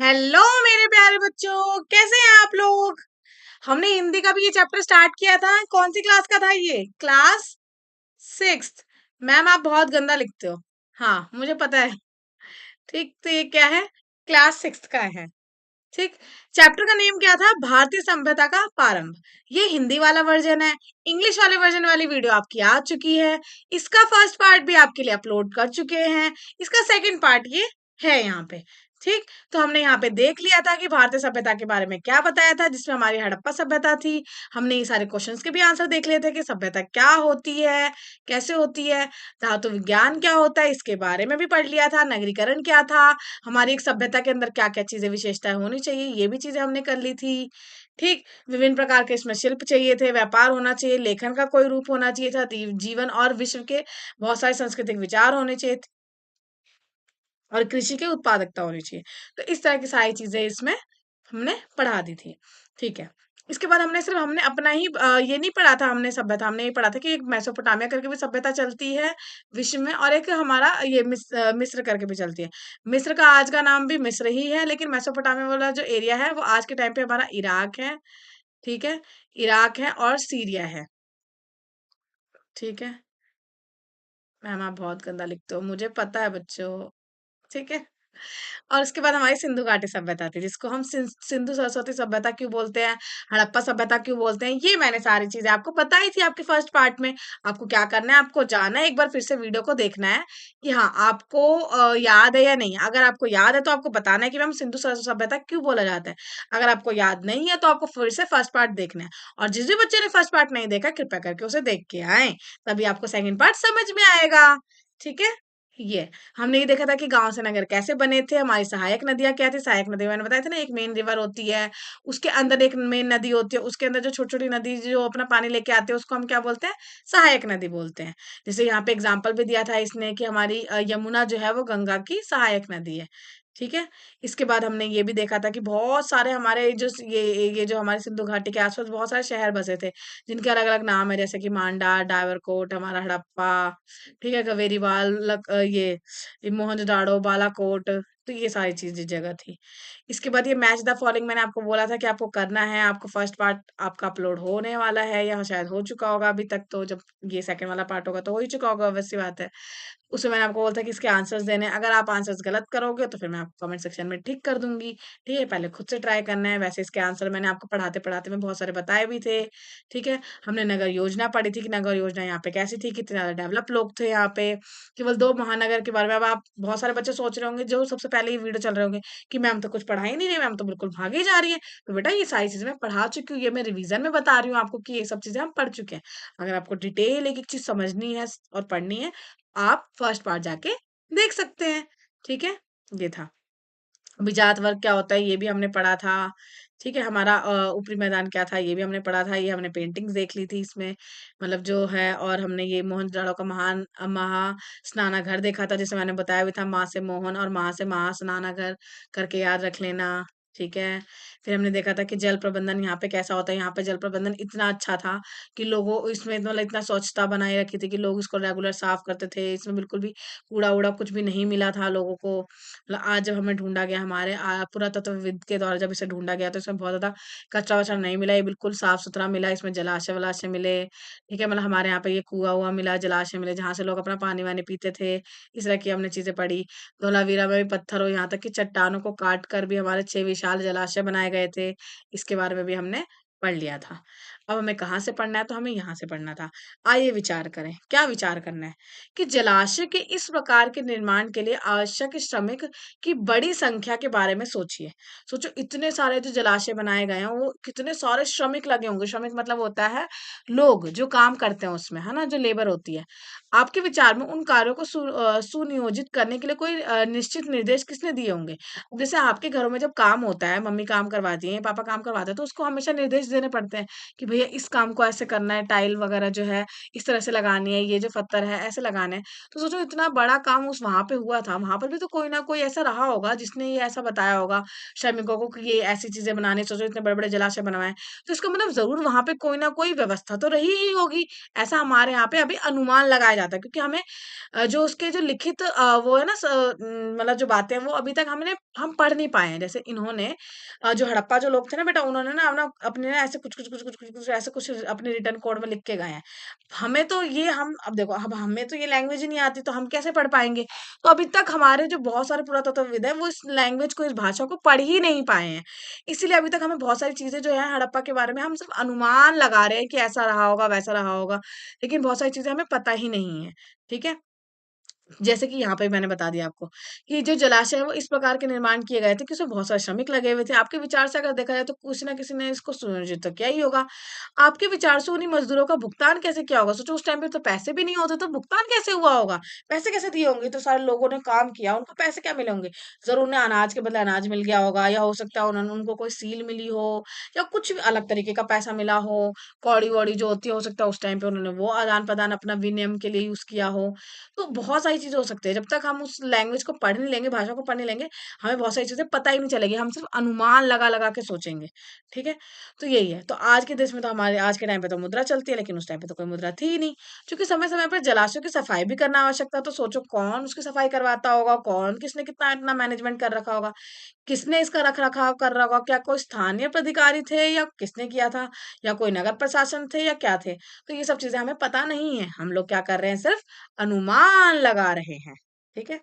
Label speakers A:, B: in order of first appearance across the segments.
A: Hello मेरे प्यारे बच्चों, कैसे हैं आप लोग। हमने हिंदी का भी ये चैप्टर स्टार्ट किया था। कौन सी क्लास का था ये? Class sixth. मैम आप बहुत गंदा लिखते हो। हाँ मुझे पता है। ठीक, तो ये क्या है? क्लास सिक्स्थ का है। ठीक। चैप्टर का नेम क्या था? भारतीय सभ्यता का प्रारंभ। ये हिंदी वाला वर्जन है। इंग्लिश वाले वर्जन वाली वीडियो आपकी आ चुकी है। इसका फर्स्ट पार्ट भी आपके लिए अपलोड कर चुके हैं। इसका सेकंड पार्ट ये है यहाँ पे। ठीक। तो हमने यहाँ पे देख लिया था कि भारतीय सभ्यता के बारे में क्या बताया था, जिसमें हमारी हड़प्पा सभ्यता थी। हमने ये सारे क्वेश्चंस के भी आंसर देख लिए थे कि सभ्यता क्या होती है, कैसे होती है। धातु विज्ञान क्या होता है, इसके बारे में भी पढ़ लिया था। नगरीकरण क्या था, हमारी एक सभ्यता के अंदर क्या-क्या चीज़ें विशेषताएँ होनी चाहिए, ये भी चीज़ें हमने कर ली थी। ठीक? विभिन्न प्रकार के इसमें शिल्प चाहिए थे, व्यापार होना चाहिए, लेखन का कोई रूप होना चाहिए था, जीवन और विश्व के बहुत सारे सांस्कृतिक विचार होने चाहिए थे और कृषि की उत्पादकता होनी चाहिए। तो इस तरह की सारी चीज़ें इसमें हमने पढ़ा दी थी। ठीक है। इसके बाद हमने अपना ही ये नहीं पढ़ा था हमने सभ्यता, हमने ये पढ़ा था कि एक मेसोपोटामिया करके भी सभ्यता चलती है विश्व में, और एक हमारा ये मिस्र करके भी चलती है। मिस्र का आज का नाम भी मिस्र ही है, लेकिन मेसोपोटामिया वाला जो एरिया है वो आज के टाइम पे हमारा इराक है। ठीक है। इराक है और सीरिया है। ठीक है। मैम आप बहुत गंदा लिखते हो, मुझे पता है बच्चों। ठीक है। और उसके बाद हमारी सिंधु घाटी सभ्यता थी, जिसको हम सिंधु सरस्वती सभ्यता क्यों बोलते हैं, हड़प्पा सभ्यता क्यों बोलते हैं, ये मैंने सारी चीजें आपको पता ही थी आपके फर्स्ट पार्ट में। आपको क्या करना है, आपको जाना है एक बार फिर से वीडियो को देखना है कि हाँ आपको याद है या नहीं। अगर आपको याद है तो आपको बताना है कि मैम सिंधु सरस्वती सभ्यता क्यों बोला जाता है। अगर आपको याद नहीं है तो आपको फिर से फर्स्ट पार्ट देखना है। और जिस भी बच्चे ने फर्स्ट पार्ट नहीं देखा, कृपया करके उसे देख के आए, तभी आपको सेकंड पार्ट समझ में आएगा। ठीक है। ये हमने ये देखा था कि गांव से नगर कैसे बने थे, हमारी सहायक नदियां क्या थी। सहायक नदी मैंने बताया था ना, एक मेन रिवर होती है, उसके अंदर एक मेन नदी होती है, उसके अंदर जो छोटी छोटी नदी जो अपना पानी लेके आते हैं उसको हम क्या बोलते हैं? सहायक नदी बोलते हैं। जैसे यहाँ पे एग्जाम्पल भी दिया था इसने कि हमारी यमुना जो है वो गंगा की सहायक नदी है। ठीक है। इसके बाद हमने ये भी देखा था कि बहुत सारे हमारे जो ये जो हमारे सिंधु घाटी के आसपास बहुत सारे शहर बसे थे, जिनके अलग अलग नाम है, जैसे कि मांडा, डावरकोट, हमारा हड़प्पा। ठीक है। कवेरीवाल, ये मोहनजोदाड़ो, बालाकोट। तो ये सारी चीजें जगह थी। इसके बाद ये मैच द फॉलोइंग मैंने आपको बोला था कि आपको करना है। आपको फर्स्ट पार्ट आपका अपलोड होने वाला है या शायद हो चुका होगा अभी तक, तो जब ये सेकंड वाला पार्ट होगा तो हो ही चुका होगा, वैसी बात है। उसमें मैंने आपको बोला था कि इसके आंसर्स देने हैं। अगर आप आंसर्स गलत करोगे तो फिर मैं आपको कमेंट सेक्शन में ठीक कर दूंगी। ठीक है। पहले खुद से ट्राई करना है। वैसे इसके आंसर मैंने आपको पढ़ाते पढ़ाते में बहुत सारे बताए भी थे। ठीक है। हमने नगर योजना पढ़ी थी कि नगर योजना यहाँ पे कैसी थी, कितने ज्यादा डेवलप लोग थे यहाँ पे। केवल 2 महानगर के बारे में। अब आप बहुत सारे बच्चे सोच रहे होंगे जो सबसे पहले ये वीडियो चल रहे होंगे कि मैम तो कुछ पढ़ा ही नहीं रही, मैम तो बिल्कुल भागी जा रही है। तो बेटा ये सारी चीजें मैं पढ़ा चुकी हूँ, ये मैं रिवीजन में बता रही हूँ आपको कि ये सब चीजें हम पढ़ चुके हैं। अगर आपको डिटेल एक एक चीज समझनी है और पढ़नी है, आप फर्स्ट पार्ट जाके देख सकते हैं। ठीक है। ये था। अभिजात वर्ग क्या होता है ये भी हमने पढ़ा था। ठीक है। हमारा ऊपरी मैदान क्या था ये भी हमने पढ़ा था। ये हमने पेंटिंग्स देख ली थी इसमें, मतलब जो है। और हमने ये मोहनजोदड़ो का महान महा स्नानाघर देखा था, जिसे मैंने बताया भी था, माँ से मोहन और महा से महा स्नानाघर करके याद रख लेना। ठीक है। फिर हमने देखा था कि जल प्रबंधन यहाँ पे कैसा होता है। यहाँ पे जल प्रबंधन इतना अच्छा था कि लोगों इसमें मतलब इतना स्वच्छता बनाए रखी थी कि लोग इसको रेगुलर साफ करते थे। इसमें बिल्कुल भी कूड़ा वूड़ा कुछ भी नहीं मिला था लोगों को। मतलब आज जब हमें ढूंढा गया, हमारे पुरातत्वविद के द्वारा जब इसे ढूंढा गया, तो इसमें बहुत ज्यादा कचरा वचरा नहीं मिला। ये बिल्कुल साफ सुथरा मिला। इसमें जलाशय वलाशय मिले। ठीक है। मतलब हमारे यहाँ पे ये कुआं हुआ मिला, जलाशय मिले, जहाँ से लोग अपना पानी वानी पीते थे। इस तरह की हमने चीजें पढ़ी। धोलावीरा में भी पत्थर हो, यहाँ तक कि चट्टानों को काट कर भी हमारे 6 विशाल जलाशय बनाए गए थे। इसके बारे में भी हमने पढ़ लिया था। अब हमें कहाँ से पढ़ना है, तो हमें यहाँ से पढ़ना था। आइए विचार करें, क्या विचार करना है कि जलाशय के इस प्रकार के निर्माण के लिए आवश्यक श्रमिक की बड़ी संख्या के बारे में सोचिए। सोचो इतने सारे जो जलाशय बनाए गए हैं वो कितने सारे श्रमिक लगे होंगे। श्रमिक मतलब होता है लोग जो काम करते हैं उसमें, है ना, जो लेबर होती है। आपके विचार में उन कार्यों को सुनियोजित करने के लिए कोई निश्चित निर्देश किसने दिए होंगे? जैसे आपके घरों में जब काम होता है, मम्मी काम करवाती है, पापा काम करवाते हैं, तो उसको हमेशा निर्देश देने पड़ते हैं कि भैया भैया इस काम को ऐसे करना है, टाइल वगैरह जो है इस तरह से लगानी है, ये जो पत्थर है ऐसे लगाने हैं। तो सोचो इतना बड़ा काम उस वहाँ पे हुआ था, वहाँ पर भी तो कोई ना कोई ऐसा रहा होगा जिसने ये ऐसा बताया होगा श्रमिकों को कि ये ऐसी चीज़ें बनानी, सोचो इतने बड़े-बड़े जलाशय बनवाएँ। तो इसका मतलब ज़रूर वहाँ पे कोई ना कोई व्यवस्था तो रही ही होगी। ऐसा हमारे यहाँ पे अभी अनुमान लगाया जाता है, क्योंकि हमें जो उसके जो लिखित वो है ना मतलब जो बातें हैं वो अभी तक हम पढ़ नहीं पाए हैं। जैसे इन्होंने जो हड़प्पा जो लोग थे ना बेटा, उन्होंने ना अपना अपने ना ऐसे कुछ ऐसे कुछ अपने रिटर्न कोड में लिख के गए हैं। हमें तो ये हम अब देखो, अब हमें तो ये लैंग्वेज ही नहीं आती, तो हम कैसे पढ़ पाएँगे? तो अभी तक हमारे जो बहुत सारे पुरातत्वविद हैं, वो इस लैंग्वेज को, इस भाषा को पढ़ ही नहीं पाए हैं। इसीलिए अभी तक हमें बहुत सारी चीज़ें जो है हड़प्पा के बारे में हम सिर्फ़ अनुमान लगा रहे हैं कि ऐसा रहा होगा, वैसा रहा होगा। लेकिन बहुत सारी चीज़ें हमें पता ही नहीं है। ठीक है? जैसे कि यहाँ पे मैंने बता दिया आपको कि जो जलाशय है वो इस प्रकार के निर्माण किए गए थे कि उसमें बहुत सारे श्रमिक लगे हुए थे। आपके विचार से अगर देखा जाए तो किसी न किसी ने इसको सुनियोजित तो किया ही होगा। आपके विचार से उन्हीं मज़दूरों का भुगतान कैसे किया होगा? सोचो उस टाइम पे तो पैसे भी नहीं होते, तो भुगतान कैसे हुआ होगा? पैसे कैसे दिए होंगे? तो सारे लोगों ने काम किया, उनको पैसे क्या मिले होंगे? ज़रूर उन्हें अनाज के बदले अनाज मिल गया होगा, या हो सकता है उन्होंने उनको कोई सील मिली हो, या कुछ भी अलग तरीके का पैसा मिला हो। कौड़ी-वौड़ी जो होती है, हो सकता है उस टाइम पे उन्होंने वो आदान-प्रदान अपना विनिमय के लिए यूज़ किया हो। तो बहुत सारी चीज़ें हो सकती है। जब तक हम उस लैंग्वेज को पढ़ नहीं लेंगे, भाषा को पढ़ नहीं लेंगे, हमें बहुत सारी चीज़ें पता ही नहीं चलेगी। हम सिर्फ़ अनुमान लगा-लगा के सोचेंगे, ठीक है? तो यही है। तो आज के देश में तो हमारे आज के टाइम पे तो मुद्रा चलती है, लेकिन उस टाइम पे तो कोई मुद्रा थी ही नहीं। चूँकि समय-समय पर जलाशयों की सफाई भी करना आवश्यक था, तो सोचो कौन उसकी सफाई करवाता होगा? कौन किसने कितना इतना मैनेजमेंट कर रखा होगा? किसने इसका रख-रखाव कर रहा होगा? क्या कोई स्थानीय प्राधिकारी थे, या किसने किया था? या कोई नगर प्रशासन थे, या क्या थे? तो ये सब चीज़ें हमें पता नहीं है। हम लोग क्या कर रहे हैं, सिर्फ़ अनुमान लगा रहे हैं। ठीक है?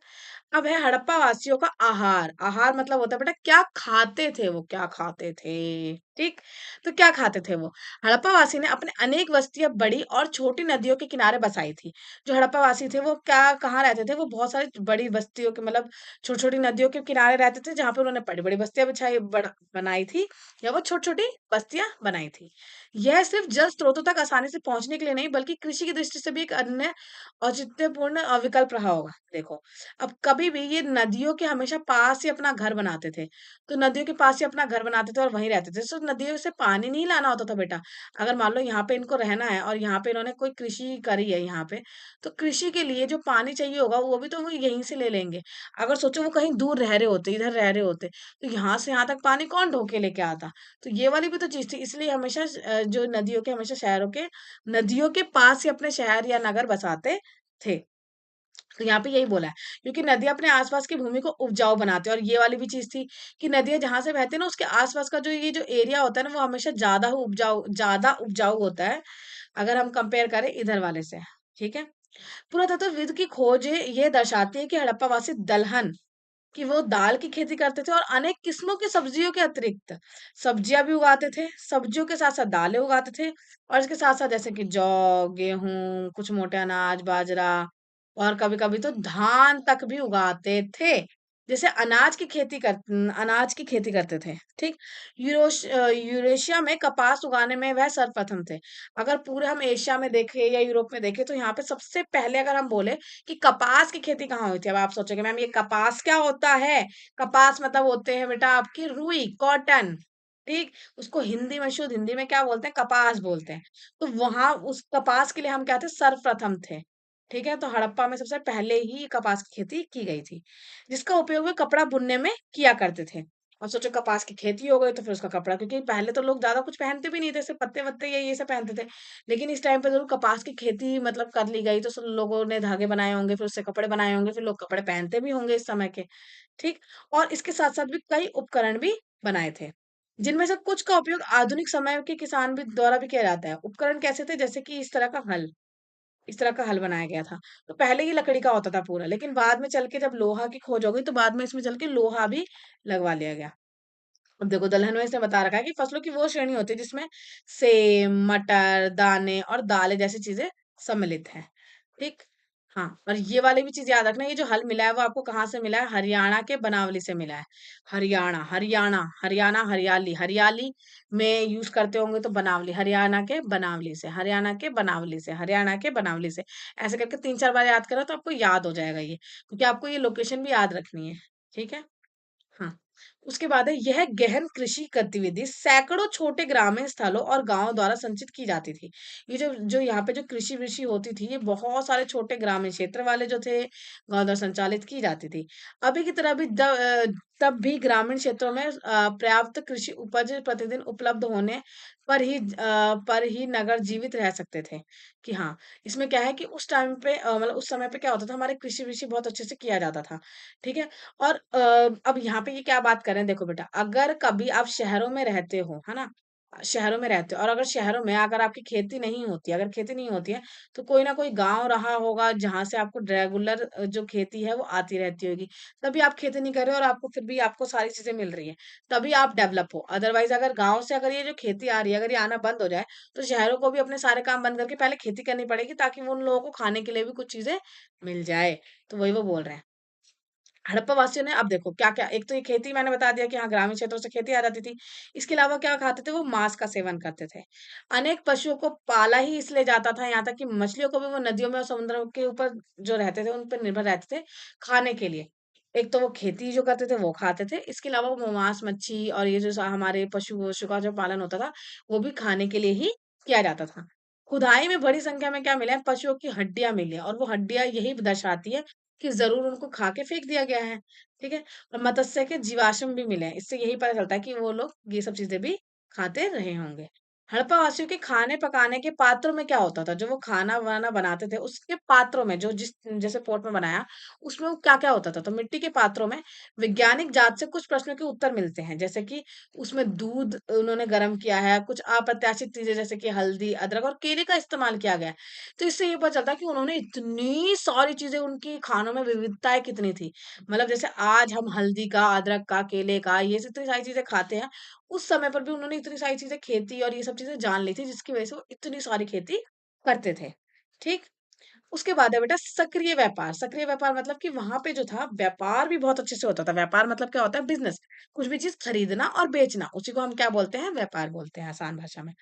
A: अब है हड़प्पा वासियों का आहार। आहार मतलब होता है बेटा क्या खाते थे वो, क्या खाते थे? ठीक? तो क्या खाते थे वो? हड़प्पा वासी ने अपने अनेक बस्तियाँ बड़ी और छोटी नदियों के किनारे बसाई थी। जो हड़प्पा वासी थे वो क्या कहाँ रहते थे? वो बहुत सारी बड़ी बस्तियों के मतलब छोटी-छोटी नदियों के किनारे रहते थे, जहाँ पे उन्होंने बड़ी-बड़ी बस्तियाँ बिछाई बड़ बनाई थी, या वो छोटी-छोटी बस्तियाँ बनाई थी। यह सिर्फ़ जल स्रोतों तक आसानी से पहुँचने के लिए नहीं, बल्कि कृषि की दृष्टि से भी एक अन्य औचित्यपूर्ण विकल्प रहा होगा। देखो, अब कभी भी ये नदियों के हमेशा पास ही अपना घर बनाते थे। तो नदियों के पास ही अपना घर बनाते थे और वहीं रहते थे। तो नदियों से पानी नहीं लाना होता था बेटा। अगर मान लो यहाँ पे इनको रहना है और यहाँ पे इन्होंने कोई कृषि करी है यहाँ पे, तो कृषि के लिए जो पानी चाहिए होगा वो भी तो वो यहीं से ले लेंगे। अगर सोचो वो कहीं दूर रह रहे होते, इधर रह रहे होते, तो यहाँ से यहाँ तक पानी कौन ढो के लेके आता? तो ये वाली भी तो चीज़ थी, इसलिए हमेशा जो नदियों के हमेशा शहरों के नदियों के पास ही अपने शहर या नगर बसाते थे। तो यहाँ पे यही बोला है, क्योंकि नदियाँ अपने आस-पास की भूमि को उपजाऊ बनाते हैं, और ये वाली भी चीज़ थी कि नदियाँ जहाँ से बहती है ना उसके आस-पास का जो ये जो एरिया होता है ना वो हमेशा ज़्यादा उपजाऊ होता है, अगर हम कंपेयर करें इधर वाले से, ठीक है? पुरातत्वविद की खोज ये दर्शाती है कि हड़प्पावासी दलहन कि वो दाल की खेती करते थे, और अनेक किस्मों की सब्जियों के अतिरिक्त सब्जियां भी उगाते थे। सब्जियों के साथ साथ दालें उगाते थे, और इसके साथ साथ जैसे कि जौ, गेहूं, कुछ मोटे अनाज, बाजरा, और कभी कभी तो धान तक भी उगाते थे। जैसे अनाज की खेती करते थे। ठीक। यूरेशिया में कपास उगाने में वह सर्वप्रथम थे। अगर पूरे हम एशिया में देखें या यूरोप में देखें, तो यहाँ पे सबसे पहले अगर हम बोले कि कपास की खेती कहाँ हुई थी, अब आप सोचोगे मैम ये कपास क्या होता है? कपास मतलब होते हैं बेटा आपकी रुई, कॉटन। ठीक। उसको हिंदी में, शुद्ध हिंदी में क्या बोलते हैं? कपास बोलते हैं। तो वहां उस कपास के लिए हम क्या थे? सर्वप्रथम थे। ठीक है। तो हड़प्पा में सबसे पहले ही कपास की खेती की गई थी, जिसका उपयोग वे कपड़ा बुनने में किया करते थे। अब सोचो कपास की खेती हो गई तो फिर उसका कपड़ा, क्योंकि पहले तो लोग ज्यादा कुछ पहनते भी नहीं थे, सिर्फ पत्ते वत्ते ये सब पहनते थे। लेकिन इस टाइम पे जरूर कपास की खेती मतलब कर ली गई, तो सब लोगों ने धागे बनाए होंगे, फिर उससे कपड़े बनाए होंगे, फिर लोग कपड़े पहनते भी होंगे इस समय के। ठीक। और इसके साथ साथ भी कई उपकरण भी बनाए थे, जिनमें से कुछ का उपयोग आधुनिक समय के किसान भी द्वारा भी किया जाता है। उपकरण कैसे थे? जैसे कि इस तरह का हल बनाया गया था। तो पहले ये लकड़ी का होता था पूरा, लेकिन बाद में चल के जब लोहा की खोज हो गई, तो बाद में इसमें चल के लोहा भी लगवा लिया गया। अब देखो दलहन में इसने बता रखा है कि फसलों की वो श्रेणी होती है जिसमें सेम, मटर, दाने और दालें जैसी चीजें सम्मिलित हैं। ठीक। हाँ, और ये वाली भी चीज याद रखना, ये जो हल मिला है वो आपको कहाँ से मिला है? हरियाणा के बनावली से मिला है। हरियाणा, हरियाणा, हरियाणा, हरियाली, हरियाली में यूज करते होंगे तो बनावली, हरियाणा के बनावली से, हरियाणा के बनावली से, हरियाणा के बनावली से। ऐसे करके 3-4 बार याद करो तो आपको याद हो जाएगा ये, क्योंकि आपको ये लोकेशन भी याद रखनी है। ठीक है। हाँ। उसके बाद है यह गहन कृषि गतिविधि सैकड़ों छोटे ग्रामीण स्थलों और गांवों द्वारा संचित की जाती थी। ये जो जो यहाँ पे जो कृषि वृषि होती थी, ये बहुत सारे छोटे ग्रामीण क्षेत्र वाले जो थे, गांव द्वारा संचालित की जाती थी। अभी की तरह भी तब भी ग्रामीण क्षेत्रों में पर्याप्त कृषि उपज प्रतिदिन उपलब्ध होने पर ही नगर जीवित रह सकते थे। कि हाँ, इसमें क्या है कि उस टाइम पे मतलब उस समय पे क्या होता था, हमारे कृषि वृषि बहुत अच्छे से किया जाता था। ठीक है? और अब यहाँ पे ये क्या बात कर रहे हैं, देखो बेटा, अगर कभी आप शहरों में रहते हो, है ना? शहरों में रहते हो और अगर शहरों में अगर आपकी खेती नहीं होती है, अगर खेती नहीं होती है, तो कोई ना कोई गाँव रहा होगा जहाँ से आपको रेगुलर जो खेती है वो आती रहती होगी। तभी आप खेती नहीं कर रहे हो और आपको फिर भी आपको सारी चीज़ें मिल रही हैं, तभी आप डेवलप हो। अदरवाइज़ अगर गाँव से अगर ये जो खेती आ रही है, अगर ये आना बंद हो जाए, तो शहरों को भी अपने सारे काम बंद करके पहले खेती करनी पड़ेगी ताकि वो उन लोगों को खाने के लिए भी कुछ चीज़ें मिल जाए। तो वही वो बोल रहे हैं। हड़प्पा वासियों ने अब देखो क्या-क्या, एक तो ये खेती मैंने बता दिया कि हाँ, ग्रामीण क्षेत्रों से खेती आ जाती थी। इसके अलावा क्या खाते थे, वो मांस का सेवन करते थे। अनेक पशुओं को पाला ही इसलिए जाता था, यहाँ तक कि मछलियों को भी वो नदियों में और समुद्रों के ऊपर जो रहते थे, उन पे निर्भर रहते थे खाने के लिए। एक तो वो खेती जो करते थे, वो खाते थे। इसके अलावा वो मांस, मच्छी और ये जो हमारे पशु-वशु का जो पालन होता था, वो भी खाने के लिए ही किया जाता था। खुदाई में बड़ी संख्या में क्या मिला है, पशुओं की हड्डियाँ मिली हैं और वो हड्डियाँ यही दर्शाती है कि ज़रूर उनको खा के फेंक दिया गया है, ठीक है? और मत्स्य के जीवाश्म भी मिले हैं, इससे यही पता चलता है कि वो लोग ये सब चीज़ें भी खाते रहे होंगे। हड़प्पा वासियों के खाने पकाने के पात्रों में क्या होता था, जो वो खाना-वाना बनाते थे, उसके पात्रों में जो जिस जैसे पॉट में बनाया, उसमें वो क्या-क्या होता था? तो मिट्टी के पात्रों में वैज्ञानिक जाँच से कुछ प्रश्नों के उत्तर मिलते हैं, जैसे कि उसमें दूध उन्होंने गरम किया है, कुछ अप्रत्याशित चीज़ें जैसे कि हल्दी, अदरक और केले का इस्तेमाल किया गया है। तो इससे ये पता चलता है कि उन्होंने इतनी सारी चीज़ें, उनकी खानों में विविधताएँ कितनी थी। मतलब जैसे आज हम हल्दी का, अदरक का, केले का, ये सब इतनी सारी चीज़ें खाते हैं, उस समय पर भी उन्होंने इतनी सारी चीज़ें, खेती और ये सब चीज़ें जान ली थी, जिसकी वज़ह से वो इतनी सारी खेती करते थे। ठीक? उसके बाद है बेटा सक्रिय व्यापार। सक्रिय व्यापार मतलब कि वहाँ पे जो था, व्यापार भी बहुत अच्छे से होता था। व्यापार मतलब क्या होता है? बिज़नेस। कुछ भी चीज़ खरीदना और बेचना, उसी को हम क्या बोलते हैं? व्यापार बोलते हैं आसान भाषा में।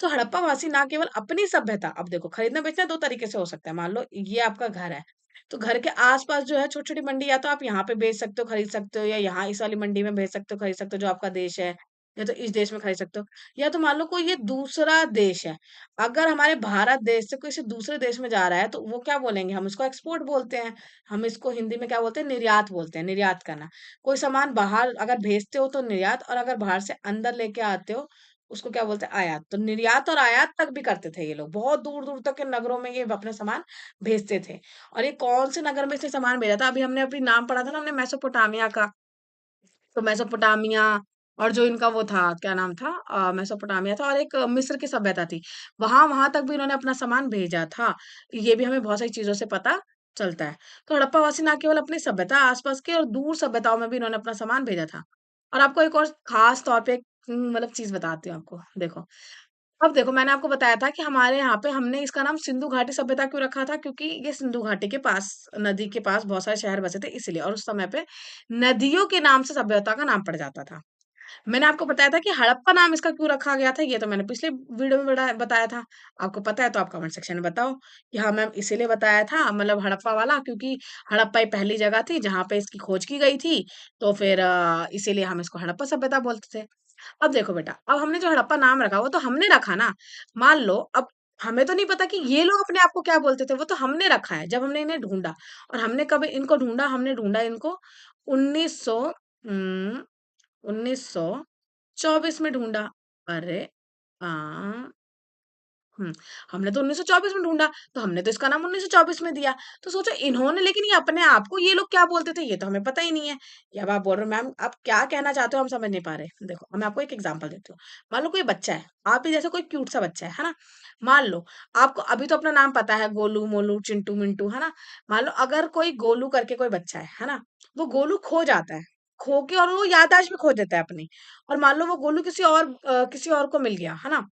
A: तो हड़प्पा वासी ना केवल अपनी सभ्यता, अब देखो खरीदना बेचना दो तरीके से हो सकता है। मान लो ये आपका घर है, तो घर के आसपास जो है छोटी छोटी मंडी, या तो आप यहाँ पे बेच सकते हो खरीद सकते हो, या यहाँ इस वाली मंडी में बेच सकते हो खरीद सकते हो जो आपका देश है, या तो इस देश में खरीद सकते हो। या तो मान लो कोई ये दूसरा देश है, अगर हमारे भारत देश से किसी दूसरे देश में जा रहा है, तो वो क्या बोलेंगे, हम इसको एक्सपोर्ट बोलते हैं। हम इसको हिंदी में क्या बोलते हैं? निर्यात बोलते हैं, निर्यात करना। कोई सामान बाहर अगर भेजते हो तो निर्यात, और अगर बाहर से अंदर लेके आते हो, उसको क्या बोलते हैं? आयात। तो निर्यात और आयात तक भी करते थे ये लोग। बहुत दूर-दूर तक के नगरों में ये अपने सामान भेजते थे। और ये कौन से नगर में इसने सामान भेजा था? अभी हमने अभी नाम पढ़ा था ना हमने, मेसोपोटामिया का। तो मेसोपोटामिया, और जो इनका वो था, क्या नाम था? मेसोपोटामिया था, और एक मिस्र की सभ्यता थी। वहाँ तक भी इन्होंने अपना सामान भेजा था। ये भी हमें बहुत सारी चीज़ों से पता चलता है। तो हड़प्पावासी ना केवल अपनी सभ्यता, आस-पास के और दूर सभ्यताओं में भी इन्होंने अपना सामान भेजा था। और आपको एक और ख़ास तौर पे एक मतलब चीज़ बताती हूँ आपको, देखो। अब देखो, मैंने आपको बताया था कि हमारे यहाँ पे हमने इसका नाम सिंधु घाटी सभ्यता क्यों रखा था, क्योंकि ये सिंधु घाटी के पास, नदी के पास बहुत सारे शहर बसे थे इसलिए, और उस समय पे नदियों के नाम से सभ्यता का नाम पड़ जाता था। मैंने आपको बताया था कि हड़प्पा नाम इसका क्यों रखा गया था, ये तो मैंने पिछले वीडियो में बताया था। आपको पता है तो आप कमेंट सेक्शन में बताओ कि हाँ मैम, इसीलिए बताया था, मतलब हड़प्पा वाला, क्योंकि हड़प्पा ही पहली जगह थी जहाँ पे इसकी खोज की गई थी। तो फिर इसीलिए हम इसको हड़प्पा सभ्यता बोलते थे। अब देखो बेटा, अब हमने जो हड़प्पा नाम रखा वो तो हमने रखा ना। मान लो अब हमें तो नहीं पता कि ये लोग अपने आप को क्या बोलते थे, वो तो हमने रखा है जब हमने इन्हें ढूंढा। और हमने कब इनको ढूंढा? हमने ढूंढा इनको 1900 1924 में ढूँढा। अरे! अ, हुँ, हमने तो 1924 में ढूँढा, तो हमने तो इसका नाम 1924 में दिया। तो सोचो इन्होंने, लेकिन ये अपने आप को ये लोग क्या बोलते थे, ये तो हमें पता ही नहीं है। ये अब आप बोल रहे हो मैम आप क्या कहना चाहते हो, हम समझ नहीं पा रहे। देखो, अब मैं आपको एक एग्ज़ाम्पल देती हूँ। मान लो कोई बच्चा है, आप ही जैसे कोई क्यूट सा बच्चा है ना? मान लो आपको अभी तो अपना नाम पता है, गोलू, मोलू, चिंटू, मिंटू, है ना? मान लो अगर कोई गोलू करके कोई बच्चा है ना? वो गोलू खो जाता है, खो के और वो याददाश्त भी खो देता है अपनी। और मान लो वो गोलू किसी और को मिल गया, है ना?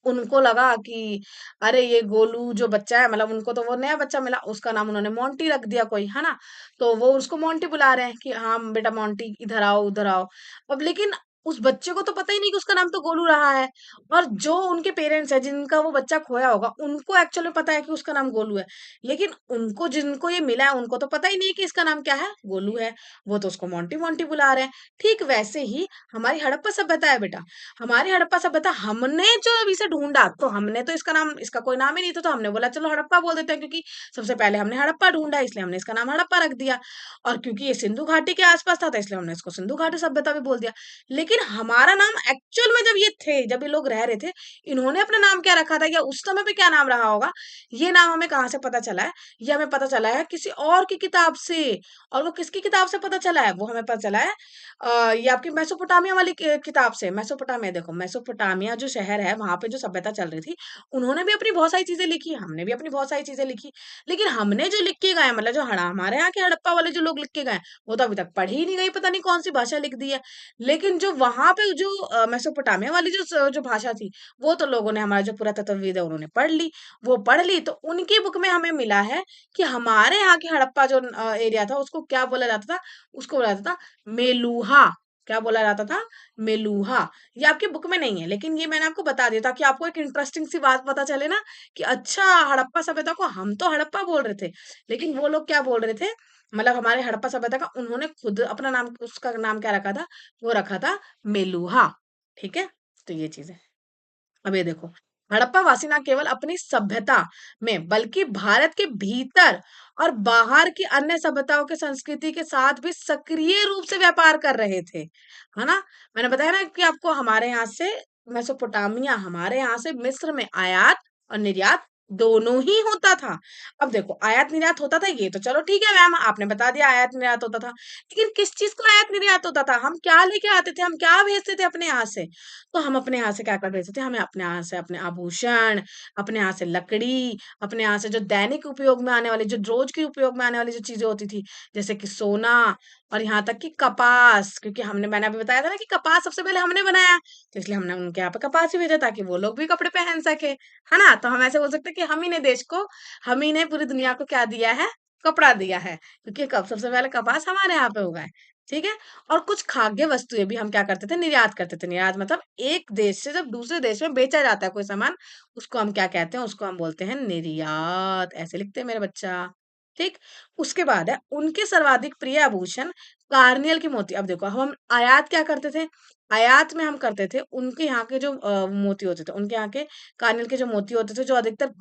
A: उनको लगा कि अरे ये गोलू जो बच्चा है, मतलब उनको तो वो नया बच्चा मिला, उसका नाम उन्होंने मोंटी रख दिया कोई, है ना? तो वो उसको मोंटी बुला रहे हैं कि हाँ बेटा मोंटी इधर आओ, उधर आओ। अब लेकिन उस बच्चे को तो पता ही नहीं कि उसका नाम तो गोलू रहा है। और जो उनके पेरेंट्स है जिनका वो बच्चा खोया होगा उनको एक्चुअली में पता है कि उसका नाम गोलू है। लेकिन उनको जिनको ये मिला है उनको तो पता ही नहीं कि इसका नाम क्या है, गोलू है। वो तो उसको मोंटी मोंटी बुला रहे हैं। ठीक वैसे ही हमारी हड़प्पा सभ्यता है बेटा। हमारी हड़प्पा सभ्यता हमने जो अभी से ढूंढा, तो हमने तो इसका नाम, इसका कोई नाम ही नहीं था, तो हमने बोला चलो हड़प्पा बोल देते हैं, क्योंकि सबसे पहले हमने हड़प्पा ढूंढा इसलिए हमने इसका नाम हड़प्पा रख दिया। और क्योंकि ये सिंधु घाटी के आसपास था तो इसलिए हमने इसको सिंधु घाटी सभ्यता भी बोल दिया। लेकिन हमारा नाम एक्चुअल में जब ये थे, जब ये लोग रह रहे थे, इन्होंने अपना नाम क्या रखा था या उस समय पे क्या नाम रहा होगा, ये नाम हमें कहाँ से पता चला है? ये हमें पता चला है किसी और की किताब से। और वो किसकी किताब से पता चला है? वो हमें पता चला है ये आपकी मेसोपोटामिया वाली किताब से। मेसोपोटामिया, देखो मेसोपोटामिया जो शहर है वहां पे जो सभ्यता चल रही थी, उन्होंने भी अपनी बहुत सारी चीजें लिखी, हमने भी अपनी बहुत सारी चीजें लिखी। लेकिन हमने जो लिख के गए, मतलब जो हमारे यहाँ के हड़प्पा वाले जो लोग लिख के गए, वो तो अभी तक पढ़ी ही नहीं गई, पता नहीं कौन सी भाषा लिख दी है। लेकिन जो वहां पे जो मेसोपोटामिया वाली जो भाषा थी, वो तो लोगों ने, हमारा जो पुरातत्वविद है उन्होंने पढ़ ली। वो पढ़ ली तो उनकी बुक में हमें मिला है कि हमारे यहाँ की हड़प्पा जो एरिया था उसको क्या बोला जाता था? उसको बोला जाता था मेलूहा। क्या बोला जाता था? मेलूहा। ये आपकी बुक में नहीं है, लेकिन ये मैंने आपको बता दिया ताकि आपको एक इंटरेस्टिंग सी बात पता चले ना, कि अच्छा, हड़प्पा सभ्यता को हम तो हड़प्पा बोल रहे थे, लेकिन वो लोग क्या बोल रहे थे? मतलब हमारे हड़प्पा सभ्यता का उन्होंने खुद अपना नाम, उसका नाम क्या रखा था? वो रखा था मेलूहा। ठीक है? तो ये चीज है। अब ये देखो, हड़प्पा वासी ना केवल अपनी सभ्यता में बल्कि भारत के भीतर और बाहर की अन्य सभ्यताओं के संस्कृति के साथ भी सक्रिय रूप से व्यापार कर रहे थे, है ना? मैंने बताया ना कि आपको हमारे यहाँ से मेसोपोटामिया, हमारे यहाँ से मिस्र में आयात और निर्यात दोनों ही होता था। अब देखो, आयात निर्यात होता था, ये तो चलो ठीक है मैम, आपने बता दिया आयात निर्यात होता था। लेकिन किस चीज का आयात निर्यात होता था? हम क्या लेके आते थे, हम क्या भेजते थे अपने यहाँ से? तो हम अपने यहाँ से क्या कर भेजते थे? हमें अपने यहाँ से अपने आभूषण, अपने यहाँ से लकड़ी, अपने यहाँ से जो दैनिक उपयोग में आने वाली, जो रोज के उपयोग में आने वाली जो चीजें होती थी, जैसे कि सोना, और यहाँ तक कि कपास, क्योंकि मैंने अभी बताया था ना कि कपास सबसे पहले हमने बनाया, तो इसलिए हमने उनके यहाँ पे कपास ही भेजा ताकि वो लोग भी कपड़े पहन सके, है ना? तो हम ऐसे बोल सकते हैं कि हम ही ने देश को, हम ही ने पूरी दुनिया को क्या दिया है? कपड़ा दिया है, क्योंकि कब सबसे पहले कपास हमारे यहाँ पे उगा है। ठीक है? और कुछ खाद्य वस्तुएं भी हम क्या करते थे? निर्यात करते थे। निर्यात मतलब एक देश से जब दूसरे देश में बेचा जाता है कोई सामान, उसको हम क्या कहते हैं? उसको हम बोलते हैं निर्यात। ऐसे लिखते हैं मेरे बच्चा। ठीक? उसके बाद है उनके सर्वाधिक प्रिय आभूषण कार्नियल के मोती। अब देखो, हम आयात क्या करते थे? आयात में हम करते थे उनके यहाँ के जो मोती होते थे, उनके यहाँ के कार्नियल के जो मोती होते थे, जो अधिकतर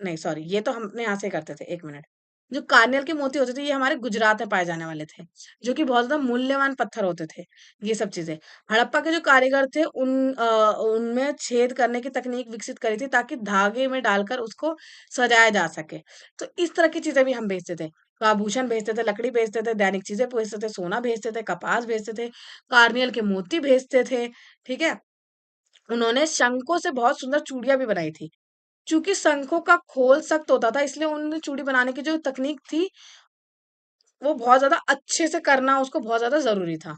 A: नहीं सॉरी, ये तो हम अपने यहाँ से करते थे, एक मिनट। जो कार्नियल के मोती होते थे ये हमारे गुजरात में पाए जाने वाले थे, जो कि बहुत ज्यादा मूल्यवान पत्थर होते थे। ये सब चीजें हड़प्पा के जो कारीगर थे उनमें छेद करने की तकनीक विकसित करी थी ताकि धागे में डालकर उसको सजाया जा सके। तो इस तरह की चीजें भी हम बेचते थे। तो आभूषण बेचते थे, लकड़ी बेचते थे, दैनिक चीजें बेचते थे, सोना बेचते थे, कपास बेचते थे, कार्नियल के मोती बेचते थे। ठीक है? उन्होंने शंखों से बहुत सुंदर चूड़ियां भी बनाई थी। चूंकि शंखों का खोल सख्त होता था, इसलिए उन चूड़ी बनाने की जो तकनीक थी, वो बहुत ज़्यादा अच्छे से करना उसको बहुत ज़्यादा ज़रूरी था।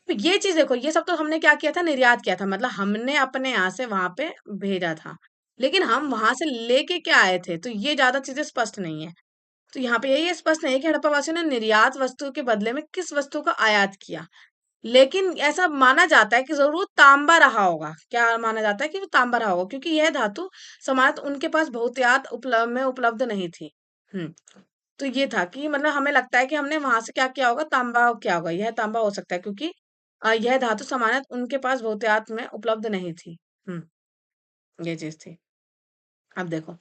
A: तो ये चीज़ देखो, ये सब तो हमने क्या किया था? निर्यात किया था, मतलब हमने अपने यहाँ से वहाँ पे भेजा था। लेकिन हम वहाँ से लेके क्या आए थे? तो ये ज़्यादा चीज़ें स्पष्ट नहीं है। तो यहाँ पे यही स्पष्ट नहीं है कि हड़प्पा वासियों ने निर्यात वस्तु के बदले में किस वस्तु का आयात किया। लेकिन ऐसा माना जाता है कि ज़रूर वो तांबा रहा होगा। क्या माना जाता है? कि वो तांबा रहा होगा, क्योंकि यह धातु समानत उनके पास बहुतायत उपलब्ध नहीं थी। हुँ। तो ये था कि मतलब हमें लगता है कि हमने वहां से क्या किया होगा? तांबा किया होगा, यह तांबा हो सकता है, क्योंकि यह धातु समानत उनके पास बहुतायत में उपलब्ध नहीं थी। हम्म, ये चीज थी। अब देखो,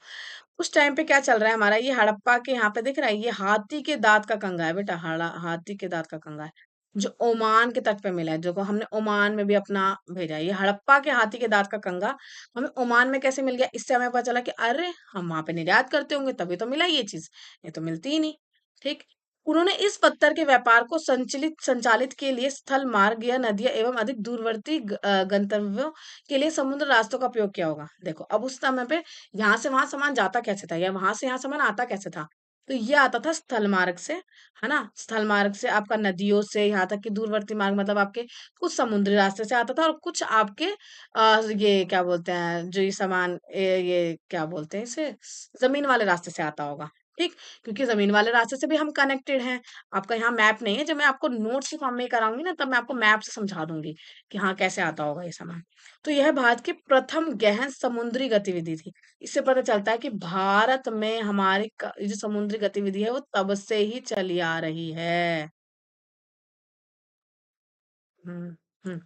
A: उस टाइम पे क्या चल रहा है हमारा, ये हड़प्पा के यहाँ पे दिख रहा है, ये हाथी के दांत का कंगा है बेटा, हाथी के दांत का कंगा है, जो ओमान के तट पे मिला है, जो को हमने ओमान में भी अपना भेजा है। ये हड़प्पा के हाथी के दांत का कंगा हमें ओमान में कैसे मिल गया? इससे हमें पता चला कि अरे, हम वहां पे निर्यात करते होंगे तभी तो मिला ये चीज, ये तो मिलती ही नहीं। ठीक? उन्होंने इस पत्थर के व्यापार को संचालित संचालित के लिए स्थल मार्ग या नदियां एवं अधिक दूरवर्ती गंतव्यों के लिए समुद्र रास्तों का उपयोग किया होगा। देखो, अब उस समय पे यहाँ से वहां सामान जाता कैसे था, या वहां से यहाँ सामान आता कैसे था? तो ये आता था स्थल मार्ग से, है ना? स्थल मार्ग से आपका नदियों से, यहाँ तक कि दूरवर्ती मार्ग मतलब आपके कुछ समुद्री रास्ते से आता था, और कुछ आपके ये क्या बोलते हैं, जो ये सामान ये क्या बोलते हैं इसे, जमीन वाले रास्ते से आता होगा। ठीक? क्योंकि ज़मीन वाले रास्ते से भी हम कनेक्टेड हैं। आपका यहाँ मैप नहीं है, जब मैं आपको नोट्स के फॉर्म में कराऊँगी ना, तब मैं आपको मैप से समझा दूँगी कि हाँ, कैसे आता होगा ये सामान। तो यह भारत की प्रथम गहन समुद्री गतिविधि थी। इससे पता चलता है कि भारत में हमारी ये जो समुद्री गतिविधि है, वो तब से ही चली आ रही है। हुँ, हुँ।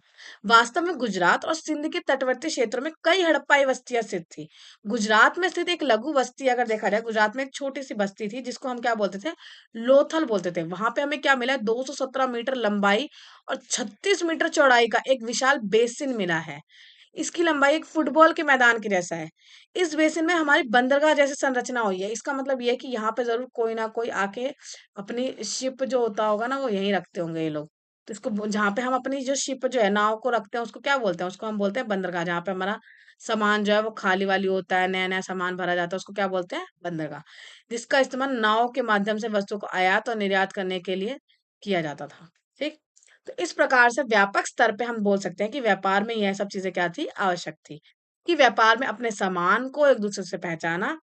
A: वास्तव में गुजरात और सिंध के तटवर्ती क्षेत्रों में कई हड़प्पाई बस्तियाँ स्थित थी। गुजरात में स्थित एक लघु बस्ती अगर देखा जाए, गुजरात में एक छोटी-सी बस्ती थी जिसको हम क्या बोलते थे? लोथल बोलते थे। वहाँ पे हमें क्या मिला है? 217 मीटर लंबाई और 36 मीटर चौड़ाई का एक विशाल बेसिन मिला है। इसकी लंबाई एक फुटबॉल के मैदान के जैसा है। इस बेसिन में हमारी बंदरगाह जैसी संरचना हुई है। इसका मतलब ये है कि यहाँ पे ज़रूर कोई ना कोई आके अपनी शिप जो होता होगा ना, वो यहीं रखते होंगे ये लोग। तो इसको जहाँ पे हम अपनी जो शिप जो है नाव को रखते हैं, उसको क्या बोलते हैं? उसको हम बोलते हैं बंदरगाह। जहाँ पे हमारा सामान जो है वो खाली वाली होता है, नया नया सामान भरा जाता है, उसको क्या बोलते हैं? बंदरगाह। जिसका इस्तेमाल नाव के माध्यम से वस्तु को आयात और निर्यात करने के लिए किया जाता था। ठीक? तो इस प्रकार से व्यापक स्तर पे हम बोल सकते हैं कि व्यापार में यह सब चीजें क्या थी? आवश्यक थी। कि व्यापार में अपने सामान को एक दूसरे से पहचाना,